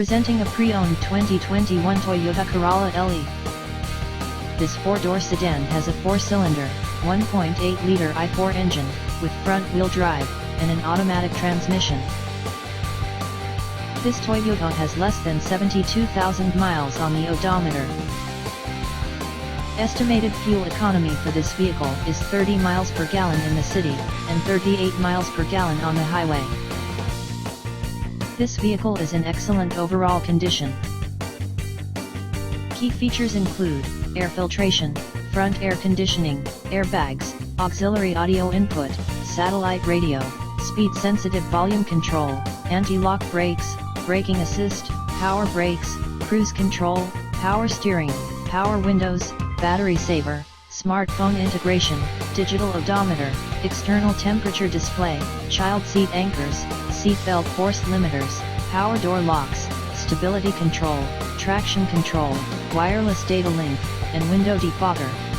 Presenting a pre-owned 2021 Toyota Corolla LE. This four-door sedan has a four-cylinder, 1.8-liter i4 engine, with front-wheel drive, and an automatic transmission. This Toyota has less than 72,000 miles on the odometer. Estimated fuel economy for this vehicle is 30 miles per gallon in the city, and 38 miles per gallon on the highway. This vehicle is in excellent overall condition. Key features include air filtration, front air conditioning, airbags, auxiliary audio input, satellite radio, speed-sensitive volume control, anti-lock brakes, braking assist, power brakes, cruise control, power steering, power windows, battery saver, smartphone integration, digital odometer, external temperature display, child seat anchors, seatbelt force limiters, power door locks, stability control, traction control, wireless data link, and window defogger.